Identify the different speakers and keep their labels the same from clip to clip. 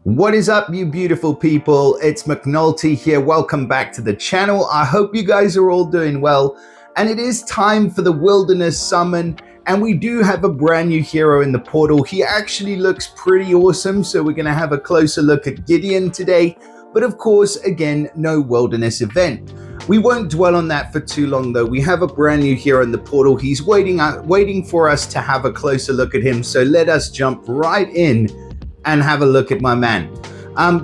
Speaker 1: What is up, you beautiful people? It's McNulty here. Welcome back to the channel. I hope you guys are all doing well. And it is time for the Wilderness Summon. And we do have a brand new hero in the portal. He actually looks pretty awesome. So we're going to have a closer look at Gideon today. But of course, again, no wilderness event. We won't dwell on that for too long, though. We have a brand new hero in the portal. He's waiting for us to have a closer look at him. So let us jump right in and have a look at my man.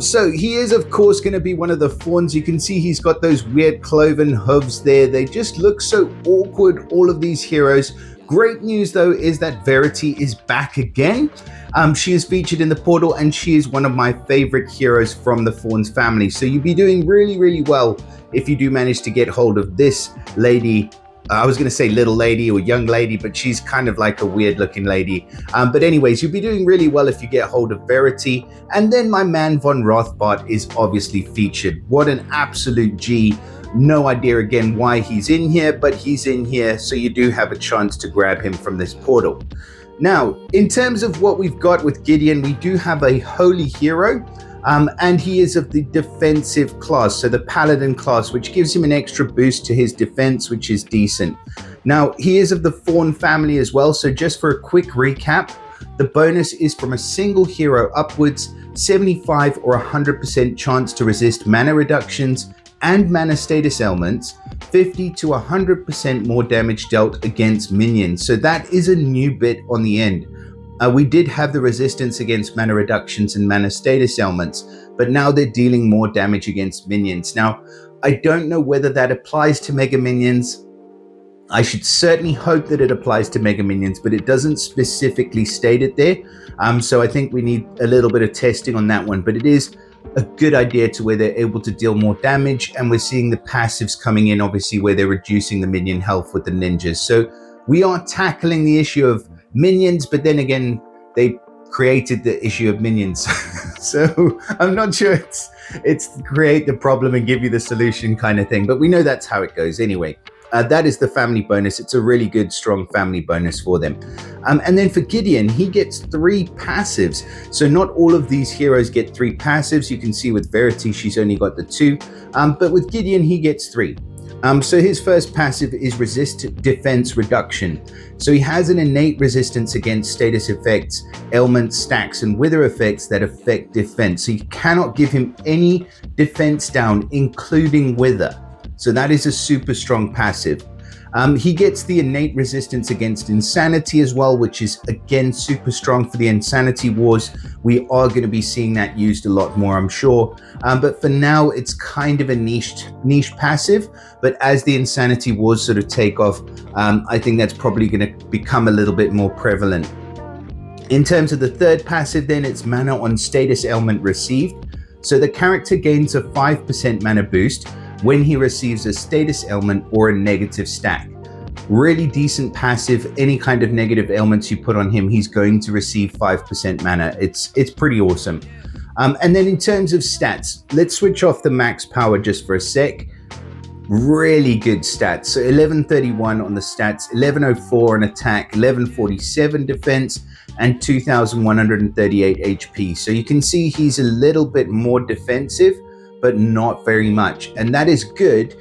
Speaker 1: So he is, of course, going to be one of the fawns. You can see he's got those weird cloven hooves there. They just look so awkward, all of these heroes. Great news, though, is that Verity is back again. She is featured in the portal, and she is one of my favorite heroes from the Fawns family. So you'd be doing really, really well if you do manage to get hold of this lady. I was going to say little lady or young lady, but she's kind of like a weird looking lady. But anyways, you'll be doing really well if you get hold of Verity. And then my man Von Rothbart is obviously featured. What an absolute G. No idea again why he's in here, but he's in here. So you do have a chance to grab him from this portal. Now, in terms of what we've got with Gideon, we do have a holy hero. And he is of the defensive class, so the paladin class, which gives him an extra boost to his defense, which is decent. Now, he is of the Fawn family as well, so just for a quick recap, the bonus is from a single hero upwards, 75 or 100% chance to resist mana reductions and mana status ailments, 50 to 100% more damage dealt against minions. So that is a new bit on the end. We did have the resistance against mana reductions and mana status ailments, but now they're dealing more damage against minions. Now, I don't know whether that applies to Mega Minions. I should certainly hope that it applies to Mega Minions, but it doesn't specifically state it there. So I think we need a little bit of testing on that one, but it is a good idea to where they're able to deal more damage, and we're seeing the passives coming in, obviously, where they're reducing the minion health with the ninjas. So we are tackling the issue of minions, but then again, they created the issue of minions. So I'm not sure it's create the problem and give you the solution kind of thing, but we know that's how it goes anyway. That is the family bonus. It's a really good, strong family bonus for them. And then for Gideon, he gets 3 passives. So not all of these heroes get 3 passives. You can see with Verity, she's only got the 2. But with Gideon, he gets 3. So his first passive is resist defense reduction. So he has an innate resistance against status effects, ailments, stacks, and wither effects that affect defense. So you cannot give him any defense down, including wither. So that is a super strong passive. He gets the innate resistance against insanity as well, which is again super strong for the insanity wars. We are going to be seeing that used a lot more, I'm sure. But for now, it's kind of a niche passive. But as the insanity wars sort of take off, I think that's probably going to become a little bit more prevalent. In terms of the third passive, then it's mana on status ailment received. So the character gains a 5% mana boost when he receives a status ailment or a negative stack. Really decent passive. Any kind of negative ailments you put on him, he's going to receive 5% mana. It's pretty awesome. And then in terms of stats, let's switch off the max power just for a sec. Really good stats. So 1131 on the stats, 1104 on attack, 1147 defense, and 2138 HP. So you can see he's a little bit more defensive, but not very much. And that is good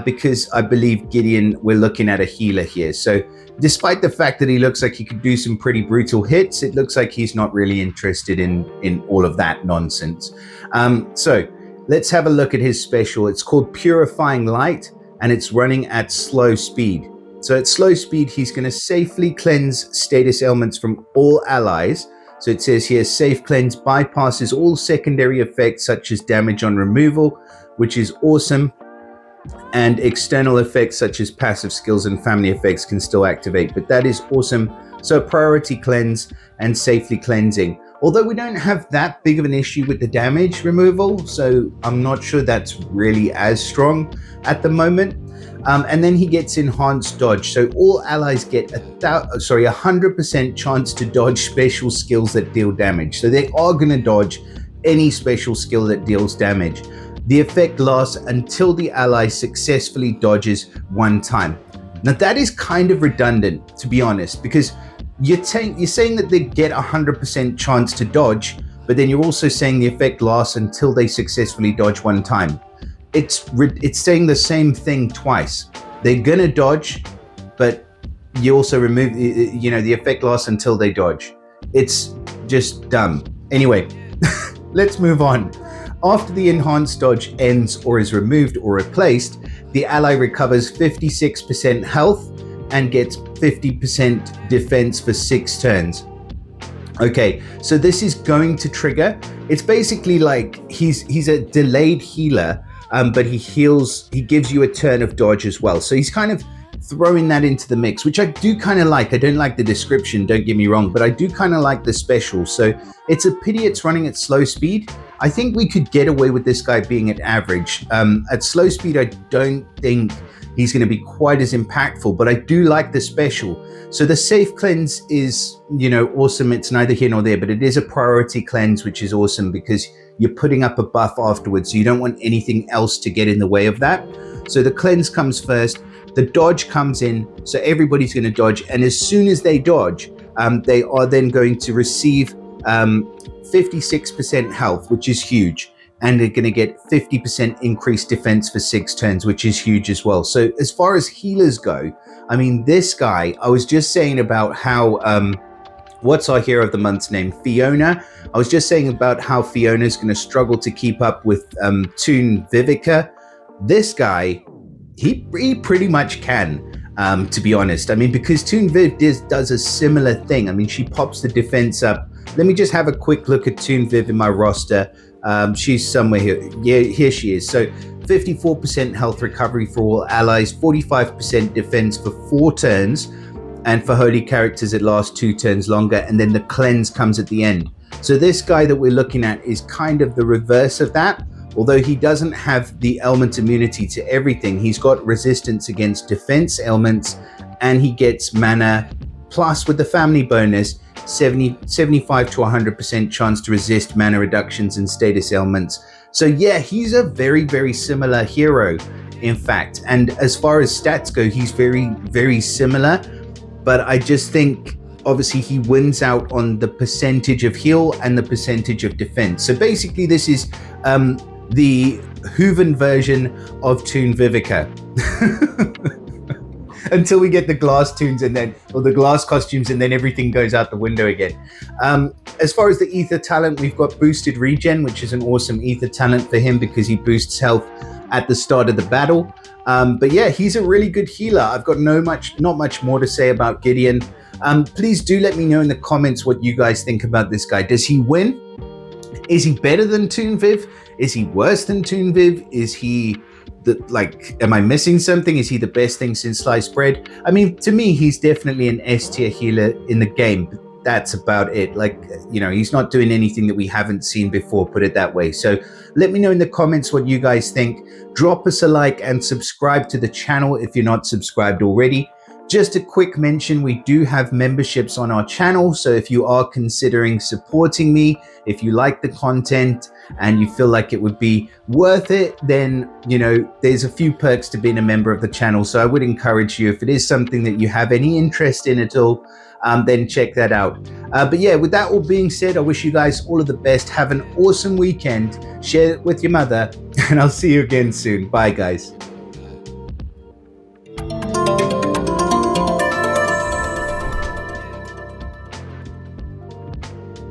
Speaker 1: because I believe Gideon, we're looking at a healer here. So despite the fact that he looks like he could do some pretty brutal hits, it looks like he's not really interested in all of that nonsense. So let's have a look at his special. It's called Purifying Light, and it's running at slow speed. So at slow speed, he's going to safely cleanse status ailments from all allies. So it says here, Safe Cleanse bypasses all secondary effects such as damage on removal, which is awesome. And external effects such as passive skills and family effects can still activate, but that is awesome. So priority cleanse and safely cleansing. Although we don't have that big of an issue with the damage removal, so I'm not sure that's really as strong at the moment. And then he gets enhanced dodge. So all allies get 100% chance to dodge special skills that deal damage. So they are going to dodge any special skill that deals damage. The effect lasts until the ally successfully dodges 1 time. Now that is kind of redundant, to be honest, because you're saying that they get 100% chance to dodge, but then you're also saying the effect lasts until they successfully dodge one time. It's saying the same thing twice. They're gonna dodge, but you also remove, the effect lasts until they dodge. It's just dumb. Anyway, let's move on. After the enhanced dodge ends or is removed or replaced, the ally recovers 56% health and gets 50% defense for 6 turns. Okay, so this is going to trigger. It's basically like he's a delayed healer, but he gives you a turn of dodge as well. So he's kind of throwing that into the mix, which I do kind of like. I don't like the description, don't get me wrong, but I do kind of like the special. So it's a pity it's running at slow speed. I think we could get away with this guy being at average. At slow speed, I don't think he's going to be quite as impactful, but I do like the special. So the safe cleanse is, awesome. It's neither here nor there, but it is a priority cleanse, which is awesome because you're putting up a buff afterwards. So you don't want anything else to get in the way of that. So the cleanse comes first. The dodge comes in, so everybody's going to dodge. And as soon as they dodge, they are then going to receive 56% health, which is huge. And they're going to get 50% increased defense for 6 turns, which is huge as well. So as far as healers go, I mean, this guy, I was just saying about how, what's our hero of the month's name? Fiona. I was just saying about how Fiona's going to struggle to keep up with Toon Vivica. This guy, he pretty much can, to be honest. I mean, because Toon Viv does a similar thing. I mean, she pops the defense up. Let me just have a quick look at Toon Viv in my roster. She's somewhere here. Yeah, here she is. So 54% health recovery for all allies, 45% defense for 4 turns, and for holy characters it lasts 2 turns longer, and then the cleanse comes at the end. So this guy that we're looking at is kind of the reverse of that. Although he doesn't have the element immunity to everything, he's got resistance against defense elements, and he gets mana, plus with the family bonus, 75 to 100% chance to resist mana reductions and status ailments. So yeah, he's a very, very similar hero, in fact. And as far as stats go, he's very, very similar. But I just think, obviously, he wins out on the percentage of heal and the percentage of defense. So basically, this is the Hooven version of Toon Vivica. Until we get the glass tunes or the glass costumes, and then everything goes out the window again. As far as the ether talent, we've got boosted regen, which is an awesome ether talent for him because he boosts health at the start of the battle. But yeah, he's a really good healer. I've got not much more to say about Gideon. Please do let me know in the comments what you guys think about this guy. Does he win? Is he better than Toon Viv? Is he worse than Toon Viv? Is he am I missing something? Is he the best thing since sliced bread? I mean, to me, he's definitely an S tier healer in the game. That's about it. He's not doing anything that we haven't seen before, put it that way. So let me know in the comments what you guys think. Drop us a like and subscribe to the channel if you're not subscribed already. Just a quick mention, we do have memberships on our channel. So if you are considering supporting me, if you like the content and you feel like it would be worth it, then, there's a few perks to being a member of the channel. So I would encourage you, if it is something that you have any interest in at all, then check that out. But yeah, with that all being said, I wish you guys all of the best. Have an awesome weekend. Share it with your mother, and I'll see you again soon. Bye, guys.